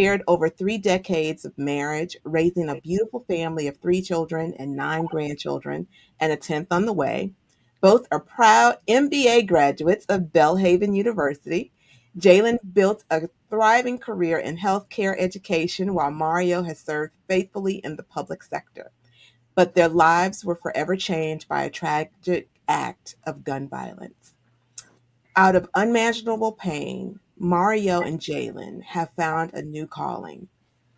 shared over 3 decades of marriage, raising a beautiful family of 3 children and 9 grandchildren, and a 10th on the way. Both are proud MBA graduates of Belhaven University. Jalyne built a thriving career in healthcare education, while Mario has served faithfully in the public sector. But their lives were forever changed by a tragic act of gun violence. Out of unmanageable pain, Mario and Jalyne have found a new calling,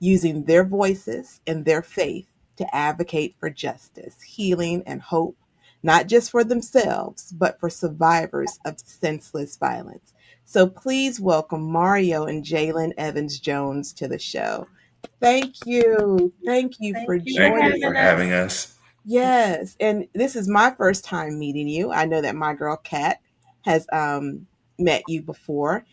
using their voices and their faith to advocate for justice, healing, and hope, not just for themselves, but for survivors of senseless violence. So please welcome Mario and Jalyne Evans Jones to the show. Thank you. Thank you Thank for you for Thank you joining for having us. having us. us. Yes, and this is my first time meeting you. I know that my girl Kat has met you before.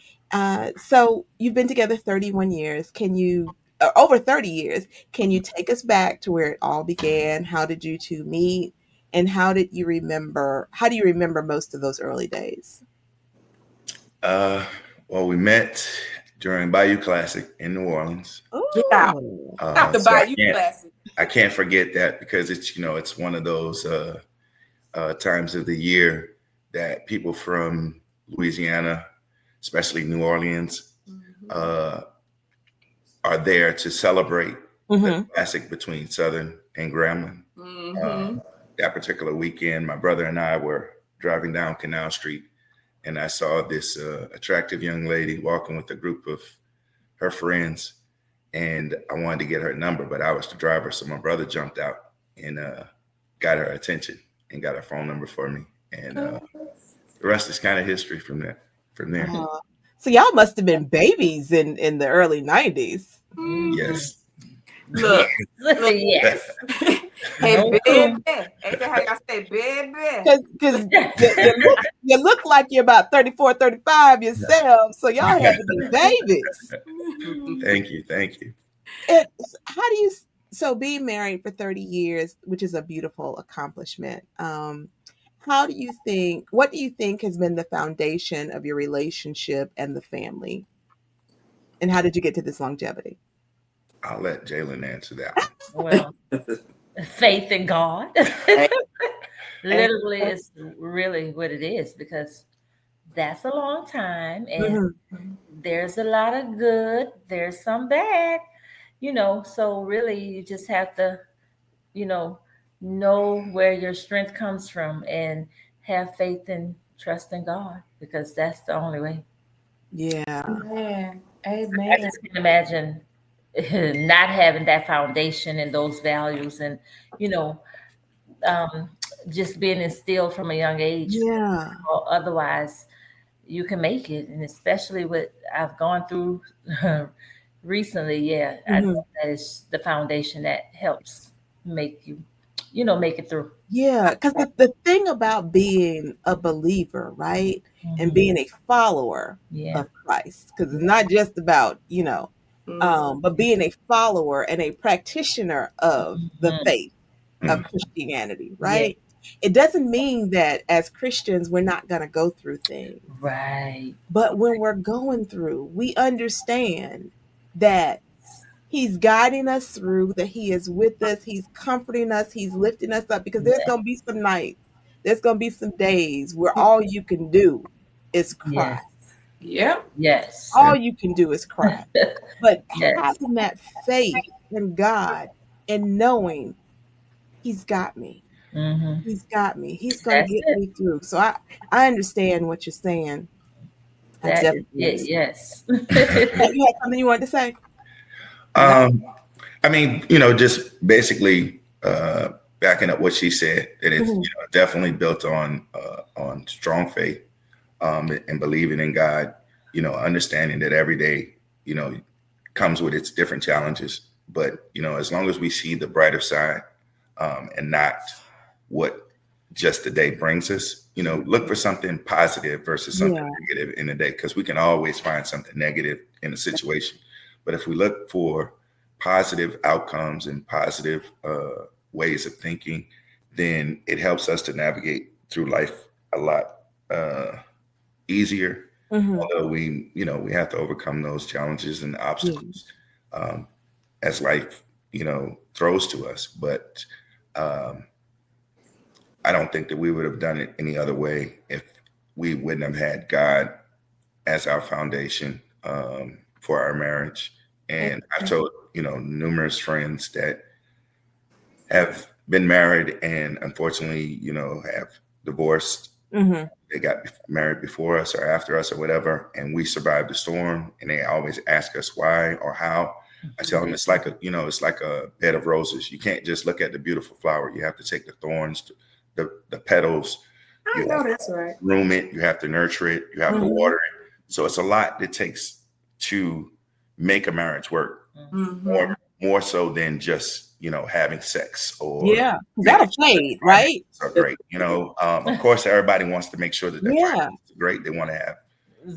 So you've been together 31 years. Can you, over 30 years, can you take us back to where it all began? How did you two meet? And how do you remember most of those early days? Uh, well, we met during Bayou Classic in New Orleans. Yeah, Oh, not the So Bayou Classic. I can't forget that because it's one of those times of the year that people from Louisiana, especially New Orleans, Mhm. uh, are there to celebrate the mm-hmm. classic between Southern and Grambling. Uh, Mhm. that particular weekend, my brother and I were driving down Canal Street, and I saw this attractive young lady walking with a group of her friends, and I wanted to get her number, but I was the driver, so my brother jumped out and got her attention and got her phone number for me, and the rest is kind of history from that. From there, So y'all must have been babies in the early 90s. Mhm. yes. Look, look. Yes. Hey, No baby. clue. Ain't that how y'all say, baby? Because you look like you're about 34, 35 yourself, so y'all had to be babies. Thank you, thank you. And how do you so being married for 30 years, which is a beautiful accomplishment. What do you think has been the foundation of your relationship and the family? And how did you get to this longevity? I'll let Jalyne answer that one. Well, faith in God. Hey, hey. Literally, it's really what it is because that's a long time and Mhm. there's a lot of good, there's some bad, so really you just have to, you know where your strength comes from and have faith and trust in God because that's the only way. Yeah. Amen. I Amen. just can imagine not having that foundation and those values and, you know, um, just being instilled from a young age. Yeah. Or otherwise, you can make it. And especially what I've gone through recently, yeah, I know Mhm. that is the foundation that helps make you, make it through. Yeah, because the thing about being a believer, right, and Hmm. being a follower Yeah. of Christ, because it's not just about, Mm. but being a follower and a practitioner of the Hmm. faith of Mm. Christianity, Yeah. right? It doesn't mean that as Christians we're not going to go through things. Right. But when we're going through, we understand that He's guiding us through, that He is with us, He's comforting us, He's lifting us up because there's Yeah. going to be some nights, there's going to be some days where all you can do is cry. Yes. Yep. Yes. Yeah. All you can do is cry. But Yes. having that faith in God and knowing He's got me. Hmm. He's got me. He's going to That's get it. me through. So I understand what you're saying. I That is definitely it. understand. Yes. You had something you wanted to say? No. Um, I mean, just basically backing up what she said, that it's Mhm. definitely built on strong faith, and believing in God. Understanding that every day, comes with its different challenges, but as long as we see the brighter side, and not what just the day brings us, look for something positive versus something Yeah. negative in the day, because we can always find something negative in a situation. But if we look for positive outcomes and positive ways of thinking, then it helps us to navigate through life a lot uh, easier. Hmm. Although we have to overcome those challenges and Yeah. obstacles. um, as life, throws to us. But um, I don't think that we would have done it any other way if we wouldn't have had God as our foundation for our marriage. And I've told, numerous friends that have been married and unfortunately, have divorced. Mm-hmm. They got married before us or after us or whatever, and we survived the storm. And they always ask us why or how. I tell them it's like it's like a bed of roses. You can't just look at the beautiful flower. You have to take the thorns, the petals. I You know have to that's right. groom it. You have to nurture it. You have to water it. So it's a lot that takes to make a marriage work. Mm-hmm. More so than just having sex or Yeah, making that'll sure that fade, right? finances are great. Of course, everybody wants to make sure that their Yeah, finances are great. They want to have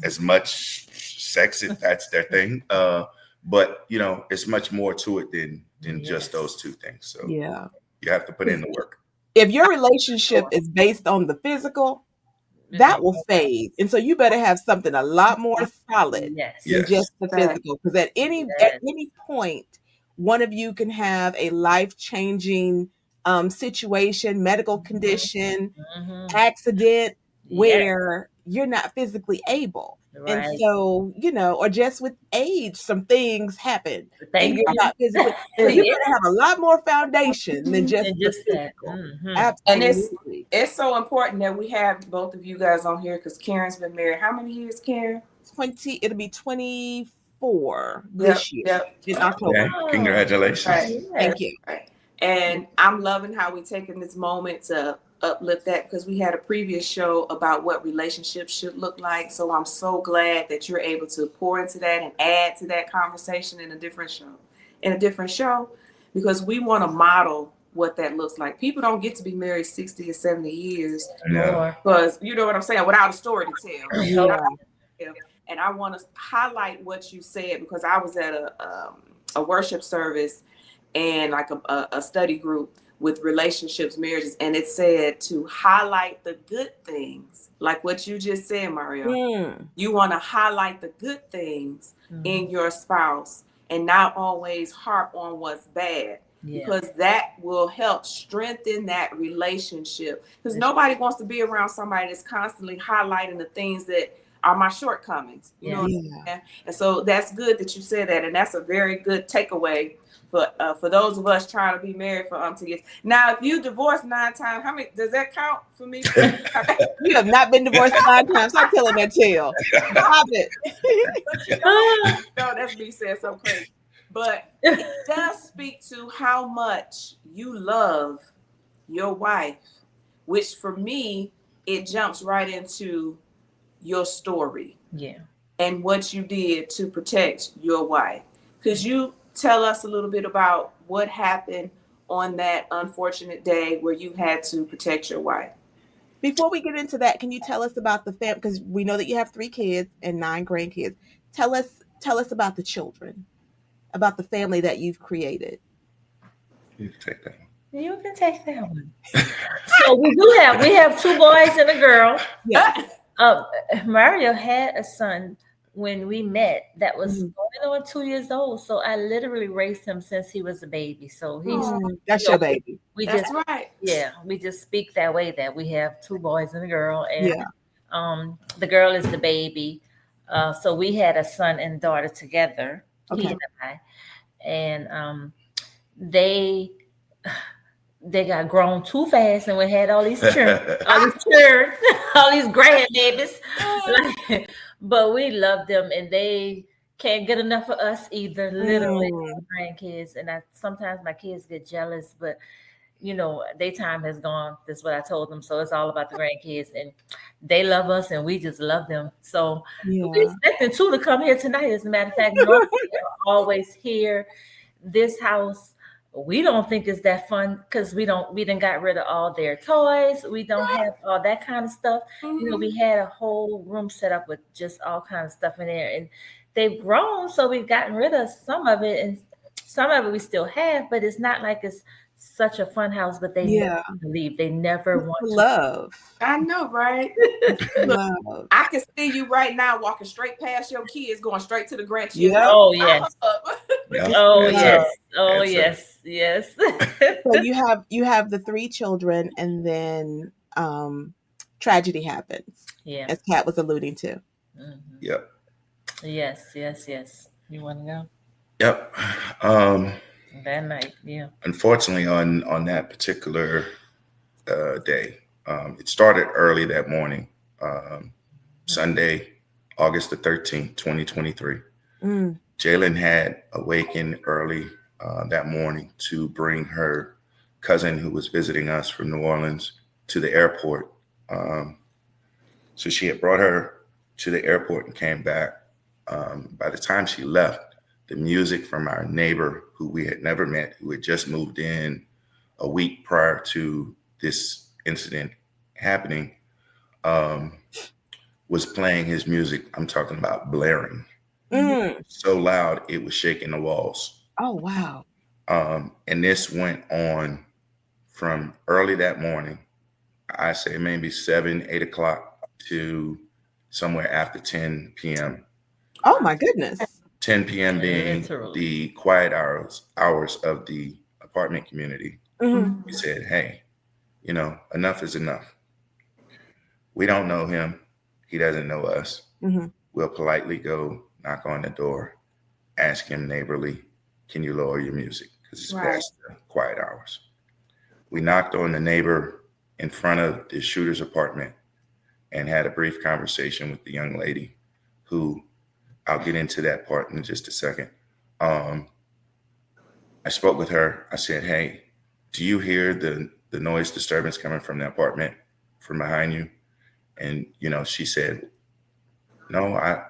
as much sex if that's their thing. But it's much more to it than just those two things. So yeah. you have to put in the work. If your relationship is based on the physical, that will fade. And so you better have something a lot more solid Yes. than Yes. just the Fact. physical. Because at Yes. any point, one of you can have a life-changing situation, medical condition, Mm-hmm. accident Yes. where you're not physically able. And Right. so, or just with age, some things happen and Thank you're you. not physically. So you Yeah. better have a lot more foundation than just And the just that. physical. Mm-hmm. And Absolutely. it's so important that we have both of you guys on here because Karen's been married. How many years, Karen? 20, it'll be 24 Yep, this year yep. in Okay. October. Oh, Congratulations. Right, Thank yes. you. right. And I'm loving how we're taking this moment to uplift that because we had a previous show about what relationships should look like. So I'm so glad that you're able to pour into that and add to that conversation in a different show. In a different show, because we want to model what that looks like. People don't get to be married 60 or 70 years No. More. because you know what I'm saying, without a story to tell. Yeah. And I want to highlight what you said because I was at a worship service and like a study group with relationships, marriages, and it said to highlight the good things, like what you just said, Mario. Mm. You want to highlight the good things in Mhm. your spouse and not always harp on what's bad Yeah. because that will help strengthen that relationship. Because nobody wants to be around somebody that's constantly highlighting the things that are my shortcomings. You know Yeah. what I'm saying? And so that's good that you said that, and that's a very good takeaway for those of us trying to be married for to years. Now, if you divorced 9 times, how many does that count for me? You have not been divorced 9 times. Stop telling that tale. Stop it. But you know, no, that's me saying something crazy. But it does speak to how much you love your wife, which for me, it jumps right into your story Yeah. and what you did to protect your wife. Could you tell us a little bit about what happened on that unfortunate day where you had to protect your wife? Before we get into that, can you tell us about the family? Because we know that you have 3 kids and 9 grandkids. Tell us about the children, about the family that you've created. You take that one. You can take that one. So we have 2 boys and a girl. Yeah. Um, Mario had a son when we met that was Mhm. going on 2 years old. So I literally raised him since he was a baby. So he's, That's you your know, baby. we That's just, right. yeah, we just speak that way that we have 2 boys and a girl, and Yeah. the girl is the baby. So we had a son and daughter together, he Okay. and I, and they they got grown too fast and we had all these children, all these children, all these grandbabies. Like, but we love them and they can't get enough of us either, literally, Mm. grandkids. And I sometimes my kids get jealous, but their time has gone. That's what I told them. So it's all about the grandkids and they love us and we just love them. So we Yeah. expect them too to come here tonight. As a matter of fact, normally they're always here. This house, we don't think it's that fun because we didn't got rid of all their toys. We don't have all that kind of stuff. We had a whole room set up with just all kind of stuff in there, and they've grown, so we've gotten rid of some of it, and some of it we still have, but it's not like it's such a fun house, but they never Yeah. want to leave. They never It's want the to. love. I know, right? It's the Look, love. I can see you right now walking straight past your kids, going straight to the grandchildren. Yep. Oh Stop. yes. Yeah, It's the Oh that's her. love. yes. Oh That's her. yes. Yes. So you have the three children, and then tragedy happens, Yeah. as Kat was alluding to. Hmm. Yep. Yes. Yes. Yes. You want to go Yep. Um, that night? Yeah. Unfortunately, on that particular day, it started early that morning, um, Sunday, August the 13th, 2023. Mm. Jalyne had awakened early that morning to bring her cousin who was visiting us from New Orleans to the airport. Um, so she had brought her to the airport and came back. By the time she left, the music from our neighbor who we had never met, who had just moved in a week prior to this incident happening, um, was playing his music. I'm talking about blaring Mm. so loud it was shaking the walls. Oh wow. And this went on from early that morning, I say maybe 7, 8 o'clock to somewhere after 10 p.m. Oh my goodness. 10 p.m. being Literally. the quiet hours of the apartment community. Hmm. We said, hey, enough is enough. We don't know him. He doesn't know us. Hmm. We'll politely go knock on the door, ask him neighborly, can you lower your music? Because it's Right. past the quiet hours. We knocked on the neighbor in front of the shooter's apartment and had a brief conversation with the young lady who I'll get into that part in just a second. Um, I spoke with her. I said, hey, do you hear the noise disturbance coming from the apartment from behind you? And, she said, no, I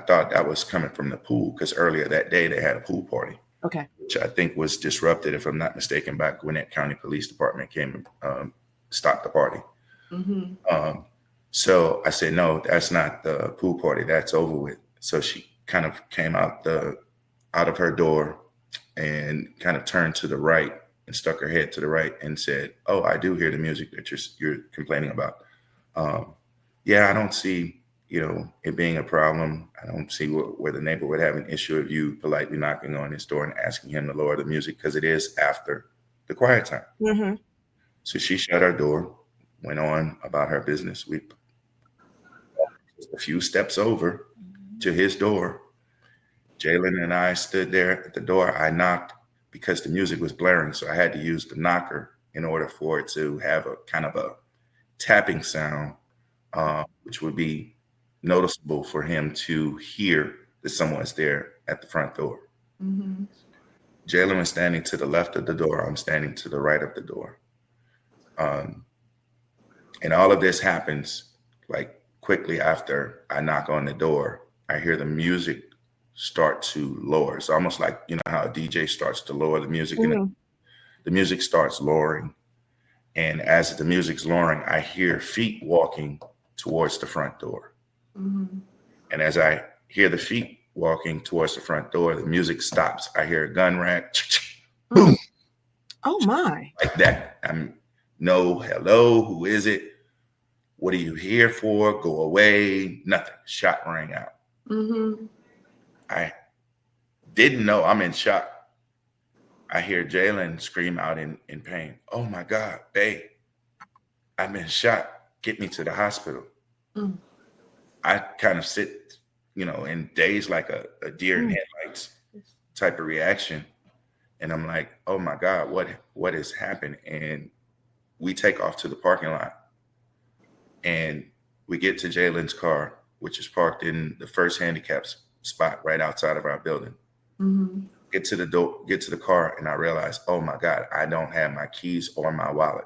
thought that was coming from the pool because earlier that day they had a pool party, Okay. which I think was disrupted, if I'm not mistaken, by Gwinnett County Police Department came and stopped the party. Mm-hmm. Um, so I said, no, that's not the pool party. That's over with. So she kind of came out of her door and kind of turned to the right and stuck her head to the right and said, oh, I do hear the music that you're complaining about. Um, yeah, I don't see, it being a problem. I don't see where the neighbor would have an issue of you politely knocking on his door and asking him to lower the music because it is after the quiet time. Hmm. So she shut her door, went on about her business. We just a few steps over to his door. Jalyne and I stood there at the door. I knocked because the music was blaring, so I had to use the knocker in order for it to have a kind of a tapping sound, which would be noticeable for him to hear that someone's there at the front door. Mm-hmm. Jalyne was standing to the left of the door. I'm standing to the right of the door. Um, and all of this happens like quickly after I knock on the door. I hear the music start to lower. It's almost like, how a DJ starts to lower the music and Hmm. the music starts lowering. And as the music's lowering, I hear feet walking towards the front door. Mm-hmm. And as I hear the feet walking towards the front door, the music stops. I hear a gun rack, boom, Oh my. like that. I'm no, hello, who is it? What are you here for? Go away. Nothing. Shot rang out. Mm-hmm. I didn't know. I'm in shock. I hear Jalyne scream out in pain. Oh my God, babe, I've been shot. Get me to the hospital. Mm-hmm. I kind of sit, in daze like a deer in Mm. headlights type of reaction. And I'm like, oh my God, what has happened? And we take off to the parking lot and we get to Jalen's car, which is parked in the first handicap spot right outside of our building. Mm-hmm. Get to the door, get to the car, and I realize, oh my God, I don't have my keys or my wallet.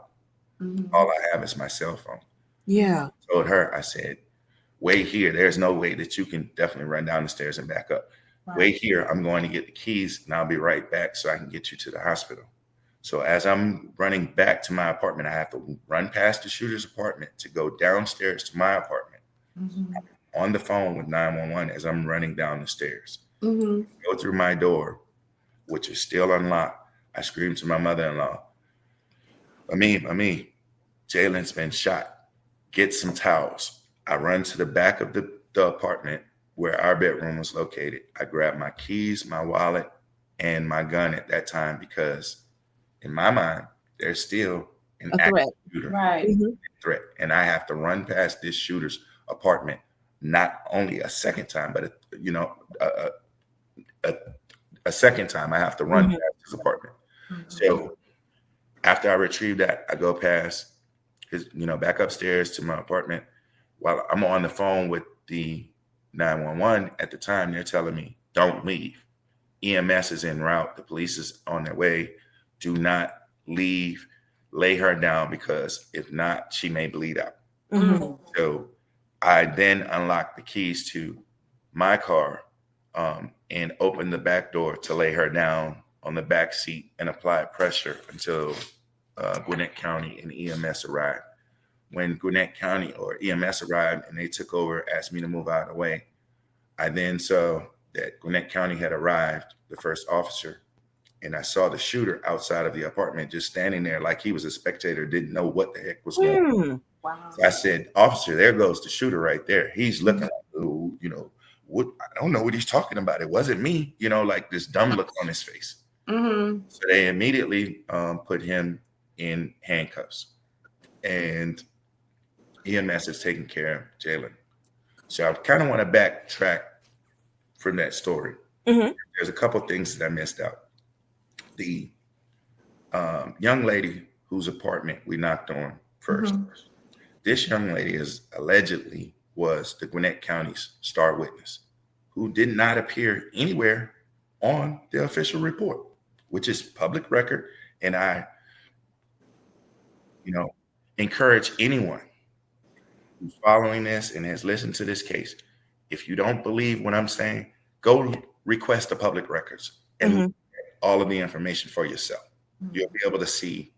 Mm-hmm. All I have is my cell phone. Yeah. I told her, I said, wait here. There's no way that you can definitely run down the stairs and back up. Right. Wait here. I'm going to get the keys and I'll be right back so I can get you to the hospital. So as I'm running back to my apartment, I have to run past the shooter's apartment to go downstairs to my apartment Mm-hmm. on the phone with 911 as I'm running down the stairs. Mm-hmm. Go through my door, which is still unlocked. I scream to my mother-in-law, Jalen's been shot. Get some towels. I run to the back of the apartment where our bedroom was located. I grab my keys, my wallet, and my gun at that time because in my mind, there's still an A active threat. shooter Right. Mhm. threat. And I have to run past this shooter's apartment not only a second time, but a, a, a second time I have to run Mhm. past his apartment. Mhm. So after I retrieve that, I go past his, back upstairs to my apartment. While I'm on the phone with the 911 at the time, they're telling me, don't leave. EMS is en route. The police is on their way. Do not leave. Lay her down because if not, she may bleed out. Mhm. So I then unlocked the keys to my car and opened the back door to lay her down on the back seat and apply pressure until Gwinnett County and EMS arrived. When Gwinnett County or EMS arrived and they took over, asked me to move out of the way, I then saw that Gwinnett County had arrived, the first officer, and I saw the shooter outside of the apartment just standing there like he was a spectator, didn't know what the heck was going on. Mm. Wow. So I said, officer, there goes the shooter right there. He's looking Mhm. like, "Ooh, what? I don't know what he's talking about. It wasn't me, like this dumb look on his face." Mm-hmm. So they immediately put him in handcuffs, and EMS is taking care of Jalyne. So I kind of want to backtrack from that story. Mhm. There's a couple things that I missed out. The young lady whose apartment we knocked on first. Mm-hmm. This young lady is allegedly was the Gwinnett County's star witness, who did not appear anywhere on the official report, which is public record. And I, you know, encourage anyone who's following this and has listened to this case, if you don't believe what I'm saying, go request the public records and look Mhm. at all of the information for yourself. You'll be able to see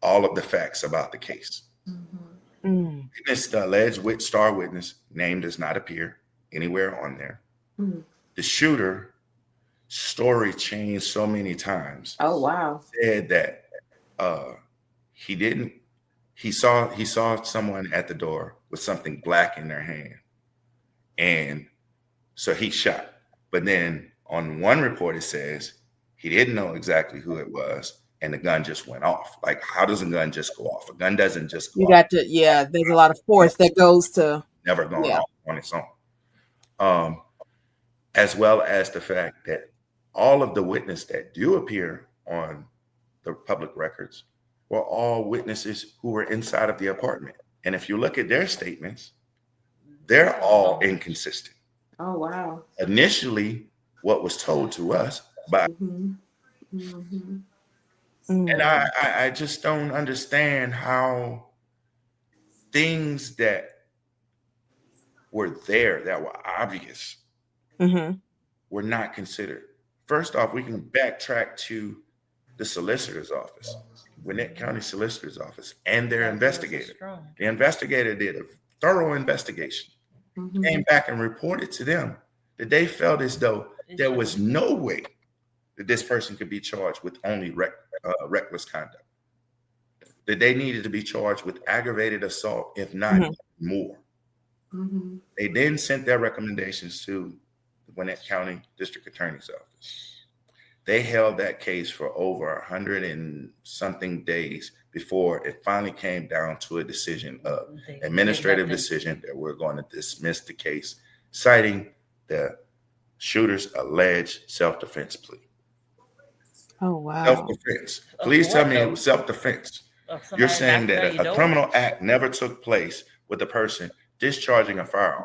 all of the facts about the case. Mm-hmm. Mm. Witness, the alleged star witness name does not appear anywhere on there. Mm-hmm. The shooter story changed so many times. Oh wow. Said that uh, he didn't. He saw someone at the door with something black in their hand, and so he shot. But then on one report it says he didn't know exactly who it was, and the gun just went off. Like, how does a gun just go off? A gun doesn't just go You off. got to, yeah, there's a lot of force that goes to, Never gone yeah. off on its own. Um, as well as the fact that all of the witnesses that do appear on the public records were all witnesses who were inside of the apartment. And if you look at their statements, they're all inconsistent. Oh wow. Initially, what was told to us by, Mm-hmm. Mm-hmm. and Mm. I just don't understand how things that were there that were obvious Mhm. were not considered. First off, we can backtrack to the solicitor's office, Gwinnett County Solicitor's Office, and their investigator. The investigator did a thorough investigation, Mm-hmm. came back and reported to them that they felt as though there was no way that this person could be charged with only reckless conduct, that they needed to be charged with aggravated assault, if not Mhm. more. Mm-hmm. They then sent their recommendations to the Gwinnett County District Attorney's Office. They held that case for over 100 and something days before it finally came down to a decision of administrative decision that we're going to dismiss the case, citing the shooter's alleged self-defense plea. Oh, wow. Self-defense. Please tell me it was self-defense. You're saying that a criminal act never took place with the person discharging a firearm.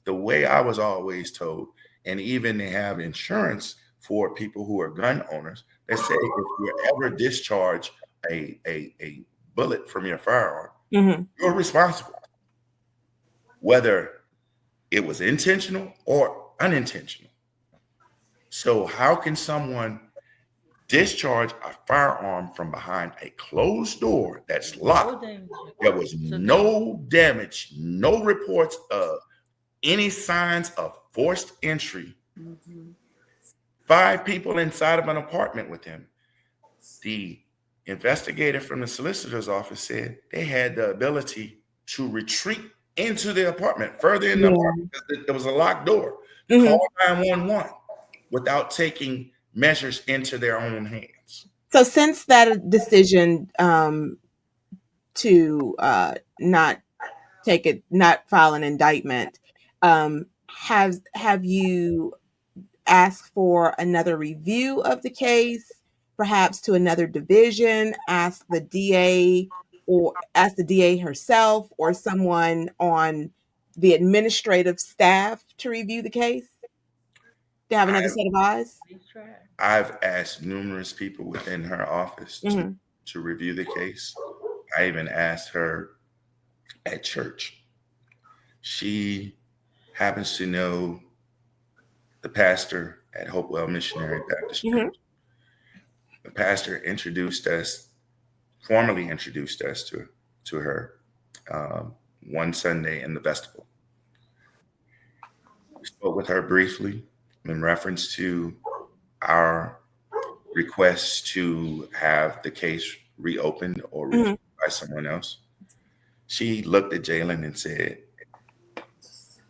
The way I was always told, and even they have insurance for people who are gun owners, they say if you ever discharge a bullet from your firearm, Mhm. you're responsible, whether it was intentional or unintentional. So how can someone discharge a firearm from behind a closed door that's locked? There was no damage, no reports of any signs of forced entry. Mm-hmm. 5 people inside of an apartment with him. The investigator from the solicitor's office said they had the ability to retreat into the apartment, further in the Yeah. apartment, because there was a locked door, Hmm. call 911 without taking measures into their own hands. So since that decision to not take it, not file an indictment, have you asked for another review of the case, perhaps to another division, ask the DA herself or someone on the administrative staff to review the case, to have another I, set of eyes? We tried. I've asked numerous people within her office Hmm. to review the case. I even asked her at church. She happens to know the pastor at Hopewell Missionary Baptist Church. Hmm. The pastor formally introduced us to her one Sunday in the festival. We spoke with her briefly in reference to our request to have the case reopened or reviewed Hmm. by someone else. She looked at Jalyne and said,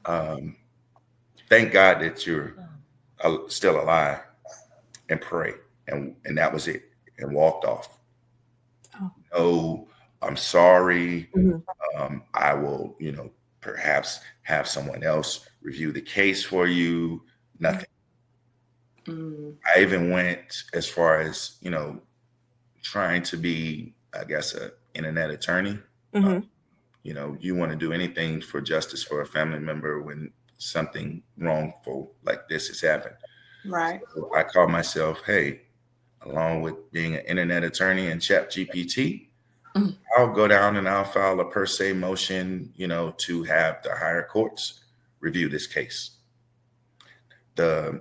um, "Thank God that you're still alive, and pray." And that was it. And walked off. Oh. No, I'm sorry. Hmm. I will, perhaps have someone else review the case for you. Nothing. Mm. I even went as far as, trying to be, I guess, an internet attorney. Hmm. You want to do anything for justice for a family member when something wrongful like this has happened. Right. So I call myself, hey, along with being an internet attorney and Chat GPT, Mm. I'll go down and I'll file a per se motion, to have the higher courts review this case. The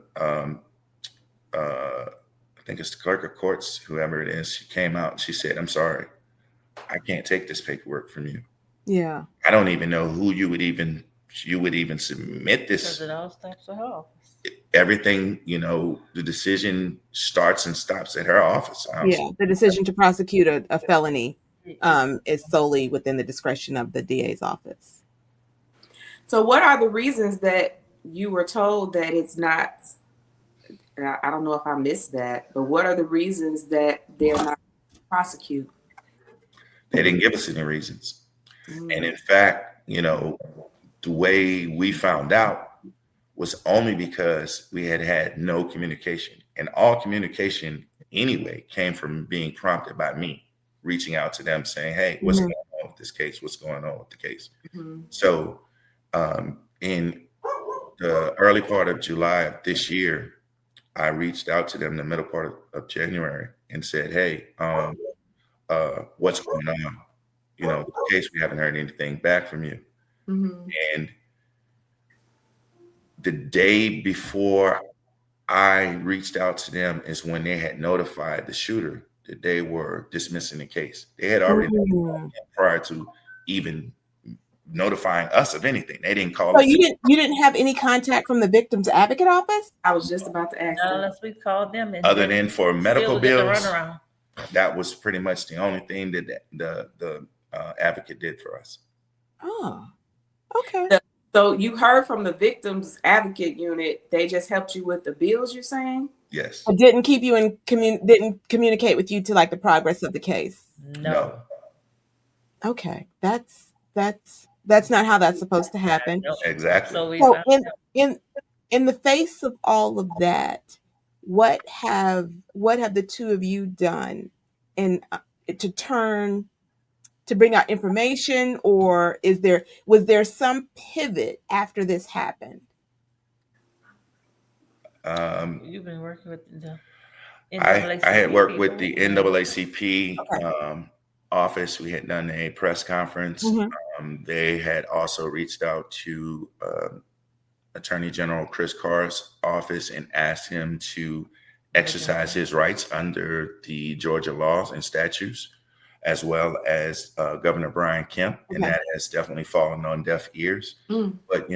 I think it's the clerk of courts, whoever it is, she came out and she said, "I'm sorry, I can't take this paperwork from you. Yeah. I don't even know who you would even submit Because this. it all stops at her office. Everything, the decision starts and stops at her office, honestly." Yeah. The decision to prosecute a felony It's is solely within the discretion of the DA's office. So, what are the reasons that you were told that it's not? I don't know if I missed that, but what are the reasons that they're not prosecute? They didn't give us any reasons. And Mm. in fact, the way we found out was only because we had had no communication. And all communication anyway came from being prompted by me reaching out to them saying, "Hey, what's Hmm. going on with this case? What's going on with the case?" Mm-hmm. So in the early part of July of this year, I reached out to them in the middle part of January and said, "Hey, what's going on? The case, we haven't heard anything back from you." Mm-hmm. And the day before I reached out to them is when they had notified the shooter that they were dismissing the case. They had already notified Hmm. him prior to even notifying us of anything. They didn't call So us you didn't have any contact from the victim's advocate office? I was just about to ask not that. unless we called them and other they than for still medical would get the bills. runaround. That was pretty much the only thing that the advocate did for us. Oh, okay. So you heard from the victims advocate unit. They just helped you with the bills. You're saying? Yes. I didn't keep you didn't communicate with you to like the progress of the case. No. No. Okay. That's not how that's supposed to happen. Nope. Exactly. So we So found in the face of all of that, what have the two of you done in to turn to bring out information, or was there some pivot after this happened? you've been working with the I had NAACP worked with people. the NAACP Okay. office. We had done a press conference. Hmm. They had also reached out to Attorney General Chris Carr's office and asked him to exercise his rights under the Georgia laws and statutes, as well as Governor Brian Kemp, and Okay. that has definitely fallen on deaf ears. Mm. But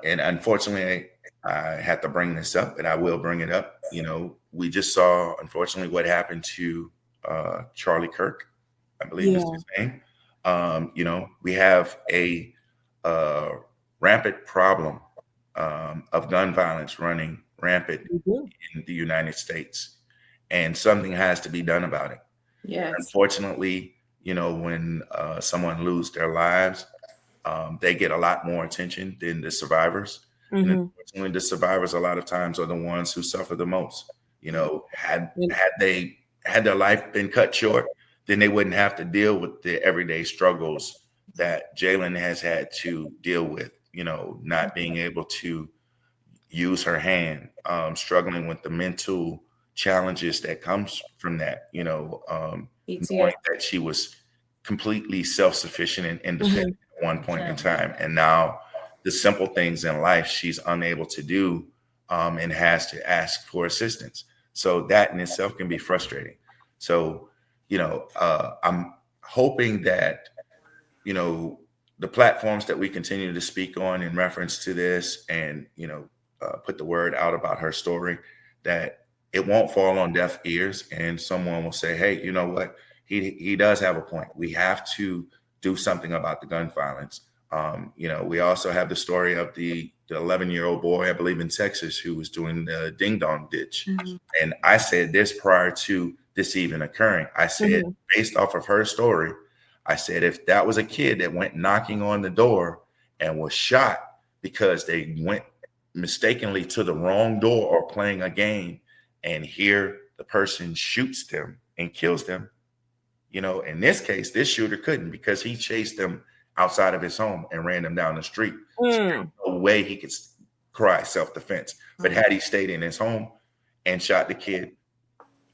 and unfortunately, I had to bring this up, and I will bring it up. We just saw, unfortunately, what happened to Charlie Kirk, I believe is Yeah, his name. We have a uh, rampant problem of gun violence running rampant we do. in the United States, and something has to be done about it. Yes. Unfortunately, when someone loses their lives, they get a lot more attention than the survivors. And Hmm. unfortunately, the survivors a lot of times are the ones who suffer the most. Had their life been cut short, then they wouldn't have to deal with the everyday struggles that Jalyne has had to deal with. Not being able to use her hand, struggling with the mental challenges that comes from that, knowing PTS. that she was completely self-sufficient and independent Hmm. at one point in Yeah. time. And now the simple things in life she's unable to do, and has to ask for assistance. So that in itself can be frustrating. So, I'm hoping that you know the platforms that we continue to speak on in reference to this, and put the word out about her story, that it won't fall on deaf ears, and someone will say, hey, you know what, he does have a point. We have to do something about the gun violence. We also have the story of the 11-year-old boy, I believe in Texas, who was doing the ding dong ditch. Mhm. And I said this prior to this even occurring. I said, Hmm. based off of her story, I said, if that was a kid that went knocking on the door and was shot because they went mistakenly to the wrong door or playing a game, and here the person shoots them and kills them, in this case, this shooter couldn't, because he chased them outside of his home and ran them down the street. So there Mm. was no way he could cry self-defense. But had he stayed in his home and shot the kid,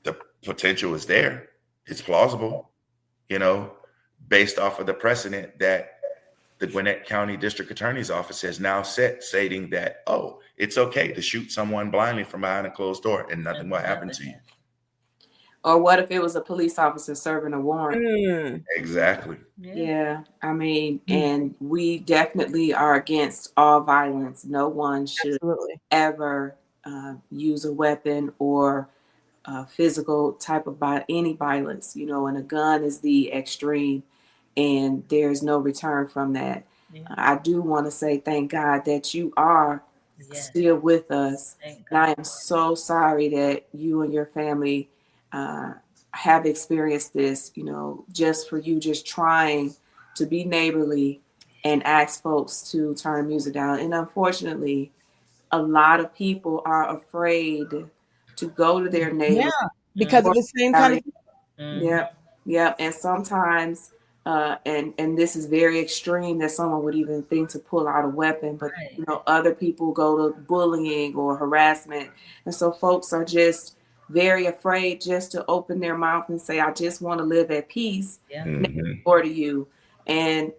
the potential is there. It's plausible, you know, based off of the precedent that the Gwinnett County District Attorney's Office has now set, stating that, oh, it's okay to shoot someone blindly from behind a closed door and nothing will happen to you. Or what if it was a police officer serving a warrant? Mm. Exactly. Yeah. Yeah, I mean, Mm. and we definitely are against all violence. No one should Absolutely. ever use a weapon or physical type of any violence, and a gun is the extreme, and there's no return from that. Yeah. I do want to say thank God that you are Yes. still with us, Thank and I God. am so sorry that you and your family uh, have experienced this. Just for you, just trying to be neighborly and ask folks to turn music down, and unfortunately a lot of people are afraid to go to their Yeah, neighbor because of or the same kind of. rally. Yep, yep. And sometimes, and this is very extreme that someone would even think to pull out a weapon, but Right. other people go to bullying or harassment, and so folks are just very afraid just to open their mouth and say, "I just want to live at peace Yeah. next Hmm. door to you." And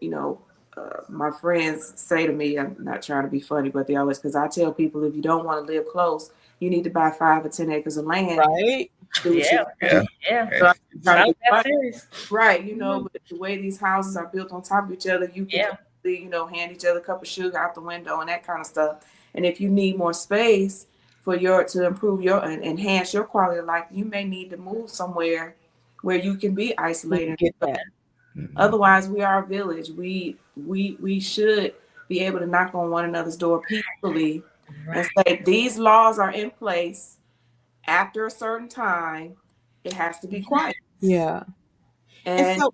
my friends say to me, I'm not trying to be funny, but they always, because I tell people, if you don't want to live close, you need to buy 5 or 10 acres of land. Right? Do what you Yeah. want to do. Yeah. Yeah. So I'm trying to Sounds be that funny. serious. Right, Mhm. but the way these houses are built on top of each other, you could Yeah. probably, hand each other a cup of sugar out the window and that kind of stuff. And if you need more space for to improve your and enhance your quality of life, you may need to move somewhere where you can be We can isolated. get that. Hmm. Otherwise, we are a village. We should be able to knock on one another's door peacefully and Right. say these laws are in place. After a certain time, it has to be quiet. Yes. Yeah. And And so,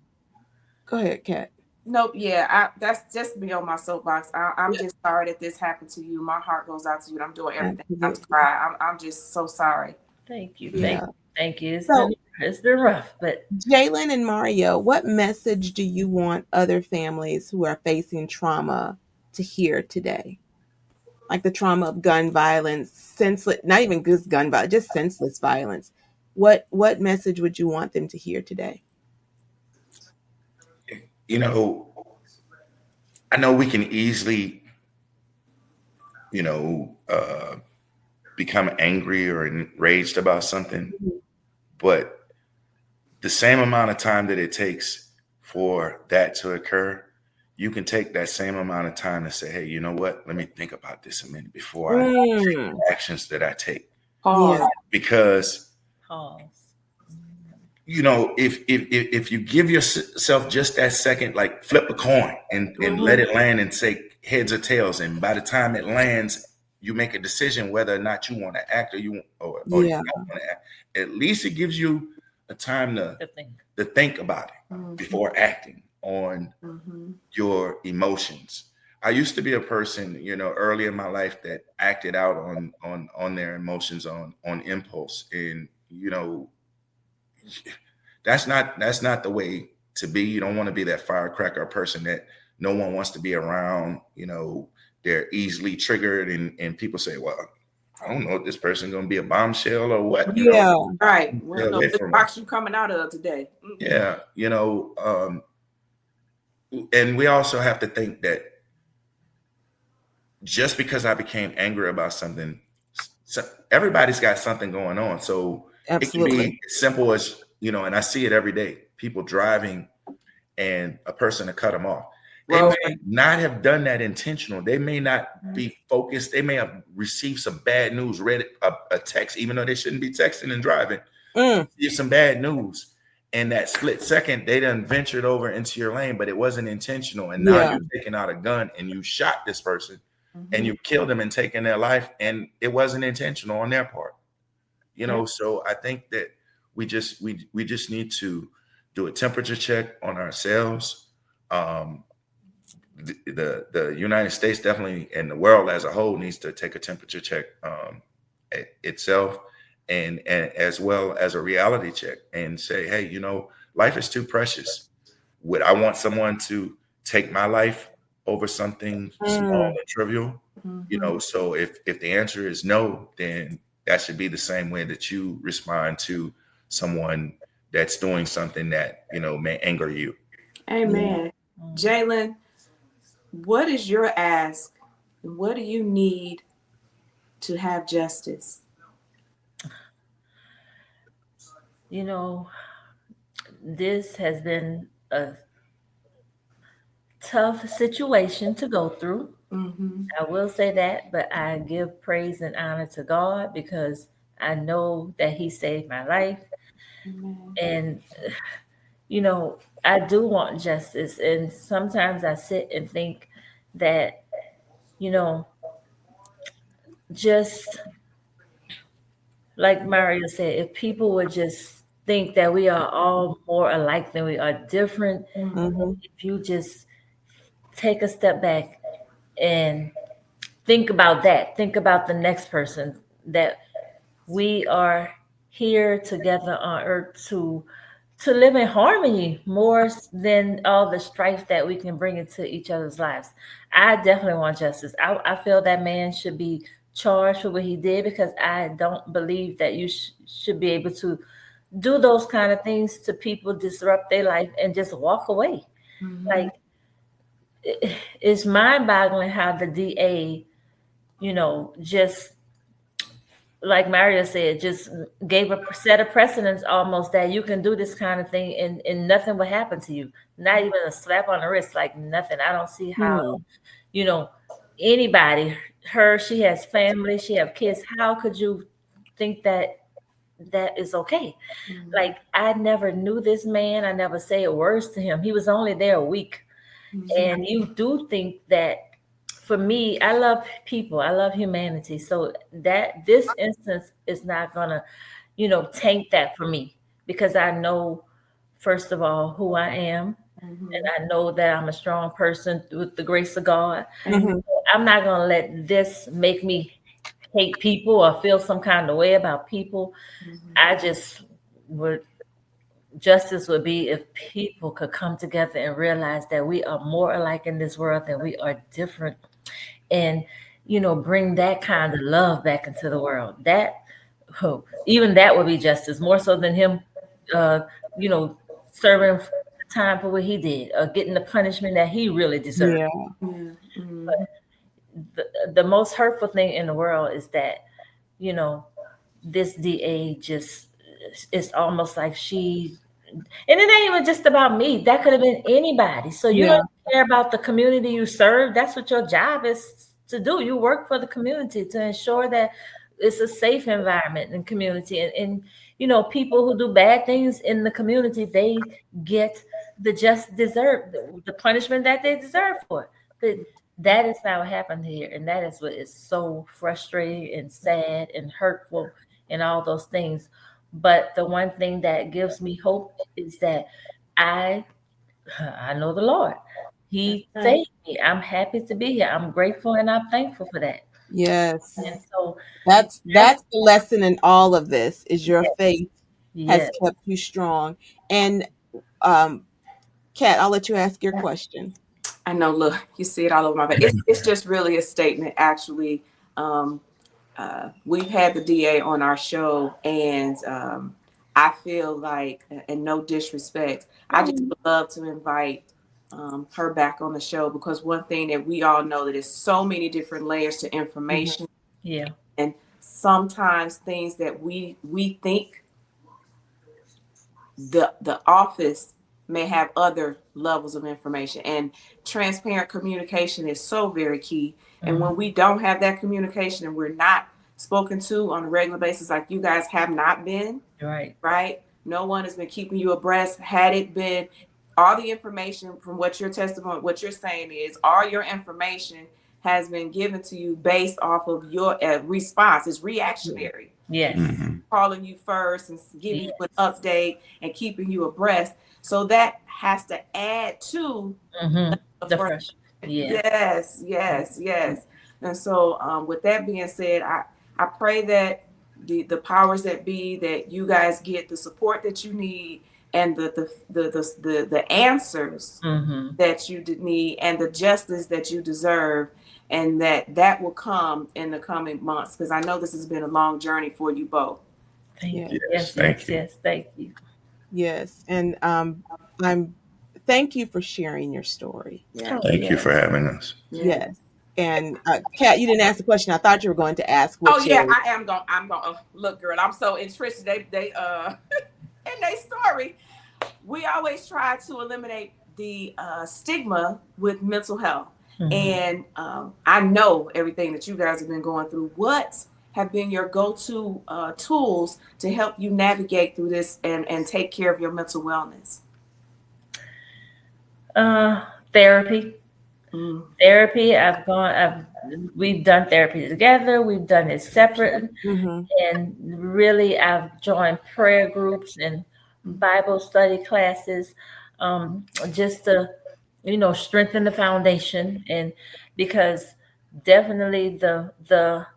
go ahead, Kat. nope, yeah, that's just me on my soapbox. I'm Yeah, just sorry that this happened to you. My heart goes out to you, and I'm doing everything not to absolutely. cry. I'm just so sorry. Thank you. Thank Yeah. you. Thank you. So, It's been rough, but Jalen and Mario, what message do you want other families who are facing trauma to hear today? Like the trauma of gun violence, senseless, not even just gun violence, just senseless violence. What message would you want them to hear today? You know, I know we can easily, you know, uh, become angry or enraged about something, Mhm. but the same amount of time that it takes for that to occur, you can take that same amount of time to say, hey, you know what? Let me think about this a minute before I take Mm. the actions that I take. Yeah. Pause. Because, pause. Mhm. if you give yourself just that second, like flip a coin and let Mm-hmm. it land and say heads or tails, and by the time it lands, you make a decision whether or not you want to act or you Yeah. don't want to act. At least it gives you a time The thing. to think about it Mm-hmm. before acting on Mm-hmm. your emotions. I used to be a person, early in my life that acted out on their emotions on impulse, and that's not the way to be. You don't want to be that firecracker person that no one wants to be around. They're easily triggered, and people say, "Well, I don't know if this person going to be a bombshell or what." Yeah. Right. We Stay don't know away which from them. box you coming out of today. Mm-mm. Yeah, and we also have to think that just because I became angry about something, so everybody's got something going on. So it can Absolutely. be as simple as, and I see it every day. People driving and a person to cut them off. They Road. may not have done that intentional. They may not Mm-hmm. be focused. They may have received some bad news, read a text, even though they shouldn't be texting and driving. Mm. Received some bad news. In that split second, they done ventured over into your lane, but it wasn't intentional. And now Yeah. you're taking out a gun and you shot this person and Mm-hmm. you killed them and taken their life, and it wasn't intentional on their part. Yeah. So I think that we just need to do a temperature check on ourselves. um, the United States definitely, and the world as a whole, needs to take a temperature check itself, and as well as a reality check, and say, hey, life is too precious. Would I want someone to take my life over something small Mm. and trivial? Mm-hmm. So if the answer is no, then that should be the same way that you respond to someone that's doing something that may anger you. Yeah. Amen. Mhm. Jaylin, what is your ask? What do you need to have justice? You know, this has been a tough situation to go through. Mm-hmm. I will say that, but I give praise and honor to God because I know that He saved my life. Amen. And, you know, I do want justice. And sometimes I sit and think that, you know, just like Mario said, if people would just think that we are all more alike than we are different, Mm-hmm. if you just take a step back and think about that, think about the next person, that we are here together on earth to live in harmony more than all the strife that we can bring into each other's lives. I definitely want justice. I feel that man should be charged for what he did because I don't believe that you should be able to do those kind of things to people, disrupt their life, and just walk away. Mm-hmm. Like, it's mind boggling how the DA, just like Mario said, just gave a set of precedents almost that you can do this kind of thing and nothing will happen to you. Not even a slap on the wrist, like nothing. I don't see how, Mm. you know, anybody, she has family, she have kids. How could you think that that is okay? Mm-hmm. Like, I never knew this man. I never said words to him. He was only there a week. Mm-hmm. And you do think that, for me, I love people. I love humanity. So that this instance is not gonna, taint that for me because I know, first of all, who I am, Mm-hmm. and I know that I'm a strong person with the grace of God. Amen. Mm-hmm. I'm not gonna let this make me hate people or feel some kind of way about people. Mm-hmm. I just would Justice would be if people could come together and realize that we are more alike in this world than we are different, and bring that kind of love back into the world. That, oh, even that would be justice, more so than him uh you know serving time for what he did or getting the punishment that he really deserved. Yeah. Yeah. Mm-hmm. The most hurtful thing in the world is that, you know this DA just, it's almost like and it ain't even just about me. That could have been anybody. So you Yeah. don't care about the community you serve. That's what your job is to do. You work for the community to ensure that it's a safe environment and community. And people who do bad things in the community, they get the just deserve the punishment that they deserve for it. But that is not what happened here, and that is what is so frustrating and sad and hurtful and all those things. But the one thing that gives me hope is that I I know the Lord. He Right. saved me. I'm happy to be here. I'm grateful and I'm thankful for that. Yes. And so that's That's the lesson in all of this is your yes, faith has yes. kept you strong. And um Kat, I'll let you ask your question. I know. Look, you see it all over my face. It's just really a statement, actually. Um, we've had the DA on our show, and I feel like, and no disrespect, I just Mm, would love to invite her back on the show, because one thing that we all know, that there's so many different layers to Mhm. information, yeah, and sometimes things that we think the office may have other levels of information, and transparent communication is so very key. And hmm, when we don't have that communication, and we're not spoken to on a regular basis, like you guys have not been, right. right? No one has been keeping you abreast. Had it been all the information from what your testimony, what you're saying is, all your information has been given to you based off of your response. It's reactionary. Yes, Mhm. Calling you first and giving you an yes. update and keeping you abreast. So that has to add to Hmm. the The frustration. fresh. Yeah. Yes, yes, yes. And so, with that being said, I pray that the powers that be, that you guys get the support that you need, and the answers Hmm. that you need, and the justice that you deserve, and that will come in the coming months, because I know this has been a long journey for you both. Thank Yeah. you. Yes, Yes, thank yes, you. yes. Thank you. Yes. And I'm thank you for sharing your story. Yeah. Oh, Thank you for yes. having us. Yeah. Yes. And Kat, you didn't ask the question. I thought you were going to ask Oh what yeah, your I am going. I'm going. Oh, look, girl, I'm so interested. They in their story. We always try to eliminate the stigma with mental health, Hmm. and I know everything that you guys have been going through. What have been your go-to tools to help you navigate through this and take care of your mental wellness? Uh, Therapy. Mm, Therapy. We've done therapy together. We've done it separate. Mhm. And really, I've joined prayer groups and Bible study classes, just to, strengthen the foundation. And because definitely the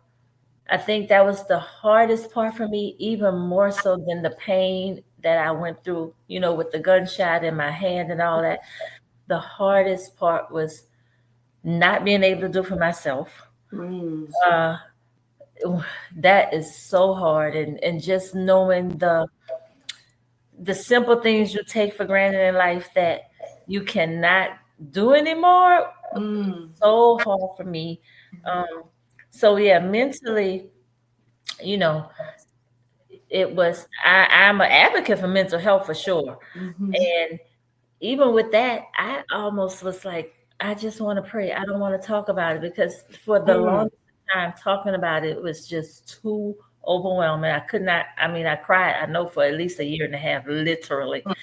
I think that was the hardest part for me, even more so than the pain that I went through, with the gunshot in my hand and all that. The hardest part was not being able to do for myself. mm, Uh, that is so hard, and just knowing the simple things you take for granted in life that you cannot do anymore was mm, so hard for me. Um, so yeah, mentally, you know, it was. I'm an advocate for mental health for sure, mhm, and even with that, I almost was like, I just want to pray. I don't want to talk about it because for the mm, longest time talking about it was just too overwhelming. I could not. I mean, I cried. I know for at least a year and a half, literally mm,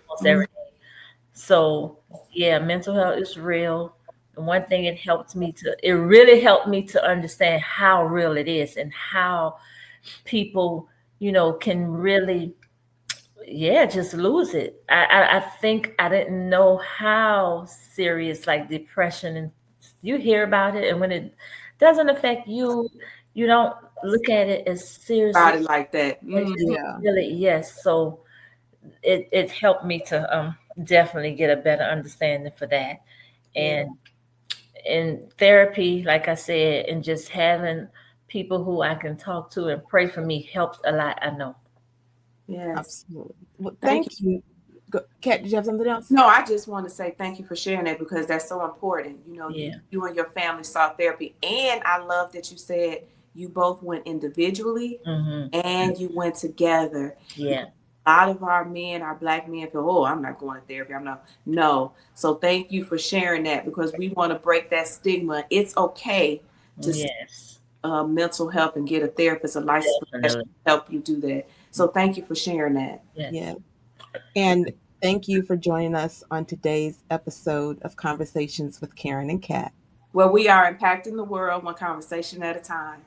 almost every mm. day. So yeah, mental health is real. And one thing it really helped me to understand how real it is and how people, can really, yeah, just lose it. I think I didn't know how serious like depression, and you hear about it, and when it doesn't affect you, you don't look at it as seriously Body like that. as Mm, you Yeah. really, yes. So it helped me to definitely get a better understanding for that. yeah. And in therapy, like I said, and just having people who I can talk to and pray for me helped a lot, I know. Yes. Absolutely. Well, Thank thank you. you. Kat, did you have something else? No, I just want to say thank you for sharing that, because that's so important. Yeah. You and your family sought therapy, and I love that you said you both went individually Hmm. and you went together. Yeah. A lot of our men, our black men, feel, oh, I'm not going to therapy. I'm not. No. So thank you for sharing that, because we want to break that stigma. It's okay to seek Yes. mental help and get a therapist, a licensed professional Definitely. to help you do that. So thank you for sharing that. Yes. Yeah. And thank you for joining us on today's episode of Conversations with Karen and Kat. Well, we are impacting the world one conversation at a time.